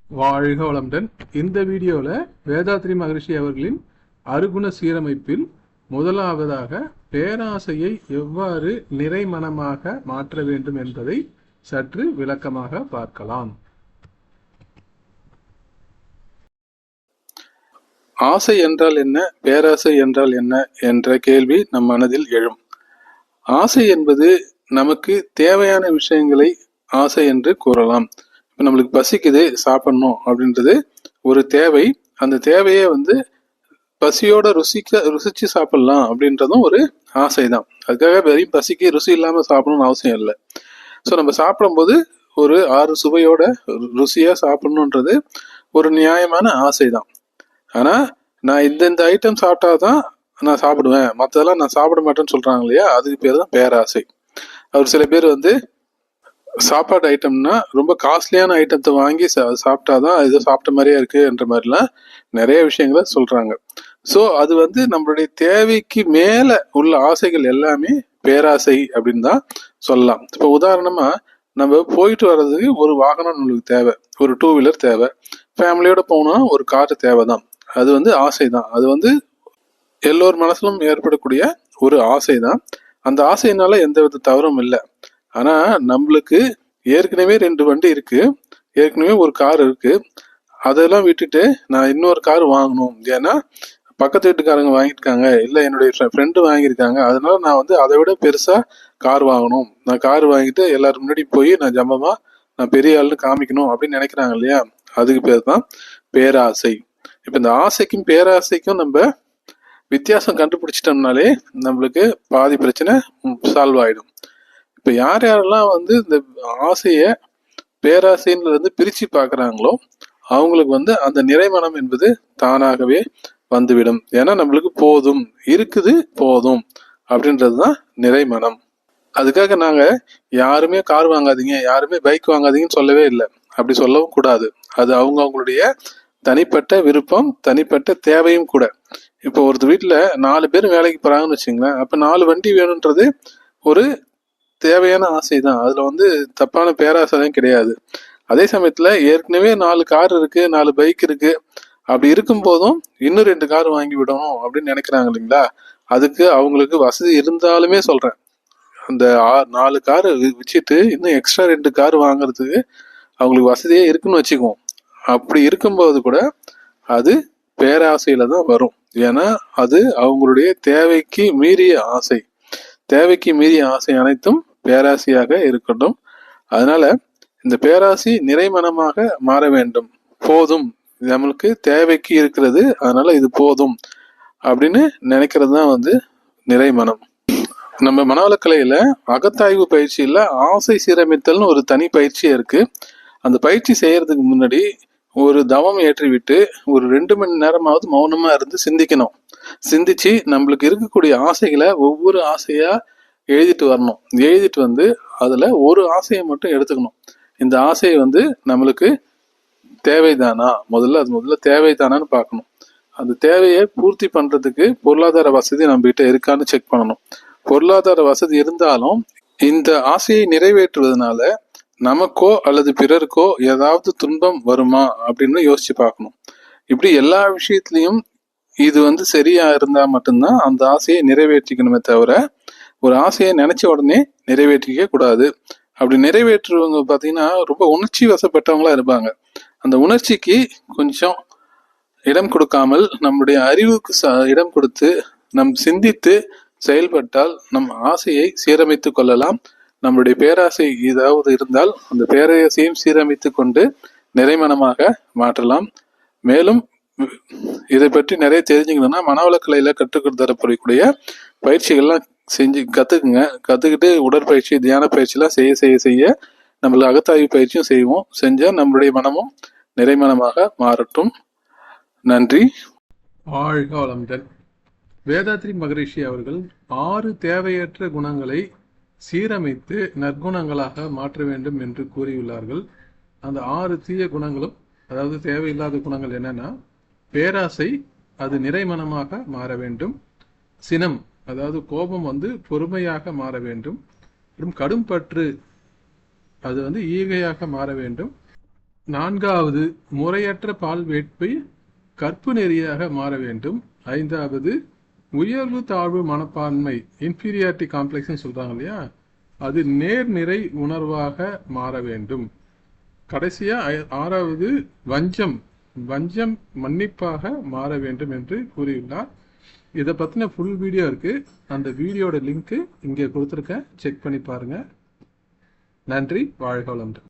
வாழ்க வளமுடன். இந்த வீடியோவில் வேதாத்ரி மகரிஷி அவர்களின் அருகுண சீரமைப்பில் முதலாவதாக பேராசையை எவ்வாறு நிறைமனமாக மாற்ற வேண்டும் என்பதை சற்று விளக்கமாக பார்க்கலாம். ஆசை என்றால் என்ன, பேராசை என்றால் என்ன என்ற கேள்வி நம் மனதில் எழும். ஆசை என்பது நமக்கு தேவையான விஷயங்களை ஆசை என்று கூறலாம். இப்போ நம்மளுக்கு பசிக்குது, சாப்பிடணும் அப்படின்றது ஒரு தேவை. அந்த தேவையை பசியோட ருசிச்சு சாப்பிடலாம் அப்படின்றதும் ஒரு ஆசை தான். அதுக்காக வெறும் பசிக்கு ருசி இல்லாம சாப்பிடணும்னு அவசியம் இல்லை. ஸோ நம்ம சாப்பிடும்போது ஒரு 6 சுவையோட ருசியா சாப்பிடணுன்றது ஒரு நியாயமான ஆசை தான். ஆனா நான் இந்த ஐட்டம் சாப்பிட்டாதான் நான் சாப்பிடுவேன், மற்றதெல்லாம் நான் சாப்பிட மாட்டேன்னு சொல்றாங்க இல்லையா, அதுக்கு பேர் தான் பேராசை. அவர் சில பேர் சாப்பாடு ஐட்டம்னா ரொம்ப காஸ்ட்லியான ஐட்டத்தை வாங்கி சாப்பிட்டாதான் இது சாப்பிட்ட மாதிரியே இருக்கு என்ற மாதிரிலாம் நிறைய விஷயங்களை சொல்றாங்க. ஸோ அது நம்மளுடைய தேவைக்கு மேல உள்ள ஆசைகள் எல்லாமே பேராசை அப்படின்னு தான் சொல்லலாம். இப்போ உதாரணமா நம்ம போயிட்டு வர்றதுக்கு ஒரு வாகனம் நம்மளுக்கு தேவை, ஒரு 2 வீலர் தேவை, ஃபேமிலியோட போனா ஒரு கார் தேவை தான். அது ஆசை தான். அது எல்லோர் மனசிலும் ஏற்படக்கூடிய ஒரு ஆசை தான். அந்த ஆசையினால எந்த வித தவறும் இல்லை. ஆனா நம்மளுக்கு ஏற்கனவே 2 வண்டி இருக்கு, ஏற்கனவே ஒரு கார் இருக்கு. அதெல்லாம் விட்டுட்டு நான் இன்னொரு கார் வாங்கணும், ஏன்னா பக்கத்து வீட்டுக்காரங்க வாங்கியிருக்காங்க, இல்லை என்னுடைய ஃப்ரெண்டு வாங்கியிருக்காங்க, அதனால நான் அதை விட பெருசா கார் வாங்கணும், நான் கார் வாங்கிட்டு எல்லாரும் முன்னாடி போய் நான் ஜம்பமா நான் பெரிய ஆளுன்னு காமிக்கணும் அப்படின்னு நினைக்கிறாங்க இல்லையா, அதுக்கு பேர் தான் பேராசை. இப்ப இந்த ஆசைக்கும் பேராசைக்கும் நம்ம வித்தியாசம் கண்டுபிடிச்சிட்டோம்னாலே நம்மளுக்கு பாதி பிரச்சனை சால்வ் ஆயிடும். இப்ப யாரெல்லாம் இந்த ஆசைய பேராசைன்றது பிரிச்சு பாக்குறாங்களோ அவங்களுக்கு அந்த நிறைமனம் என்பது தானாகவே வந்துவிடும். ஏன்னா நம்மளுக்கு போதும் இருக்குது, போதும் அப்படின்றதுதான் நிறைமனம். அதுக்காக நாங்க யாருமே கார் வாங்காதீங்க, யாருமே பைக் வாங்காதீங்கன்னு சொல்லவே இல்லை, அப்படி சொல்லவும் கூடாது. அது அவங்களுடைய தனிப்பட்ட விருப்பம், தனிப்பட்ட தேவையும் கூட. இப்போ ஒரு வீட்டுல 4 பேர் வேலைக்கு போறாங்கன்னு வச்சுங்களேன், அப்ப 4 வண்டி வேணும்ன்றது ஒரு தேவையான ஆசை தான். அதுல தப்பான பேராசையும் கிடையாது. அதே சமயத்துல ஏற்கனவே 4 கார் இருக்கு, 4 பைக் இருக்கு, அப்படி இருக்கும் போதும் இன்னும் 2 கார் வாங்கி விடணும் அப்படின்னு நினைக்கிறாங்க இல்லைங்களா, அதுக்கு அவங்களுக்கு வசதி இருந்தாலுமே சொல்றேன், அந்த 4 கார் வச்சுட்டு இன்னும் எக்ஸ்ட்ரா 2 கார் வாங்குறதுக்கு அவங்களுக்கு வசதியே இருக்குன்னு வச்சுக்குவோம். அப்படி இருக்கும்போது கூட அது பேராசையில தான் வரும். ஏன்னா அது அவங்களுடைய தேவைக்கு மீறிய ஆசை. தேவைக்கு மீறிய ஆசை அனைத்தும் பேராசையாக இருக்கட்டும். அதனால இந்த பேராசை நிறைமனமாக மாற வேண்டும். போதும், நம்மளுக்கு தேவைக்கு இருக்கிறது, அதனால இது போதும் அப்படின்னு நினைக்கிறது தான் நிறைமனம். நம்ம மனவளக்கலையில அகத்தாய்வு பயிற்சியில ஆசை சீரமைத்தல்னு ஒரு தனி பயிற்சி இருக்கு. அந்த பயிற்சி செய்யறதுக்கு முன்னாடி ஒரு தவம் ஏற்றிவிட்டு ஒரு 2 மணி நேரமாவது மௌனமா இருந்து சிந்திக்கணும். சிந்திச்சு நம்மளுக்கு இருக்கக்கூடிய ஆசைகளை ஒவ்வொரு ஆசையா எழுதிட்டு வரணும். எழுதிட்டு அதுல ஒரு ஆசையை மட்டும் எடுத்துக்கணும். இந்த ஆசையை நம்மளுக்கு தேவைதானா, முதல்ல தேவைதானான்னு பார்க்கணும். அந்த தேவையை பூர்த்தி பண்றதுக்கு பொருளாதார வசதி நம்ம கிட்ட இருக்கான்னு செக் பண்ணணும். பொருளாதார வசதி இருந்தாலும் இந்த ஆசையை நிறைவேற்றுவதனால நமக்கோ அல்லது பிறருக்கோ ஏதாவது துன்பம் வருமா அப்படின்னு யோசிச்சு பார்க்கணும். இப்படி எல்லா விஷயத்திலையும் இது சரியா இருந்தா மட்டும்தான் அந்த ஆசையை நிறைவேற்றிக்கணுமே தவிர ஒரு ஆசையை நினைச்ச உடனே நிறைவேற்றிக்க கூடாது. அப்படி நிறைவேற்றுவங்க பாத்தீங்கன்னா ரொம்ப உணர்ச்சி வசப்பட்டவங்களா இருப்பாங்க. அந்த உணர்ச்சிக்கு கொஞ்சம் இடம் கொடுக்காமல் நம்முடைய அறிவுக்கு இடம் கொடுத்து நம் சிந்தித்து செயல்பட்டால் நம் ஆசையை சீரமைத்து கொள்ளலாம். நம்முடைய பேராசை ஏதாவது இருந்தால் அந்த பேராசையும் சீரமைத்து கொண்டு நிறைமனமாக மாற்றலாம். மேலும் இதை பற்றி நிறைய தெரிஞ்சுக்கணும்னா மனவளக்கலையில கற்றுக் தரப்படக்கூடிய பயிற்சிகள்லாம் செஞ்சு கத்துக்குங்க. கத்துக்கிட்டு உடற்பயிற்சி, தியான பயிற்சி எல்லாம் செய்ய செய்ய செய்ய நம்மளுக்கு அகத்தாய்வு பயிற்சியும் செய்வோம். செஞ்சா நம்மளுடைய மனமும் நிறைமனமாக மாறட்டும். நன்றி. வாழ்க வளமுடன். வேதாத்ரி மகரிஷி அவர்கள் 6 தேவையற்ற குணங்களை சீரமைத்து நற்குணங்களாக மாற்ற வேண்டும் என்று கூறியுள்ளார்கள். அந்த 6 தீய குணங்களும், அதாவது தேவையில்லாத குணங்கள் என்னன்னா, பேராசை, அது நிறைமனமாக மாற வேண்டும். சினம், அதாவது கோபம் பொறுமையாக மாற வேண்டும். மற்றும் கடும் பற்று, அது ஈகையாக மாற வேண்டும். 4வது முறையற்ற பால் வேட்பை கற்பு நெறியாக மாற வேண்டும். 5வது உயர்வு தாழ்வு மனப்பான்மை இன்ஃபீரியாரிட்டி காம்ப்ளெக்ஸ் சொல்றாங்க இல்லையா, அது நேர்நிறை உணர்வாக மாற வேண்டும். கடைசியா 6வது வஞ்சம் மன்னிப்பாக மாற வேண்டும் என்று கூறியுள்ளார். இதை பத்தின ஃபுல் வீடியோ இருக்கு. அந்த வீடியோட லிங்க் இங்கே கொடுத்துருக்கேன், செக் பண்ணி பாருங்க. நன்றி. வாழ்க வளமுடன்.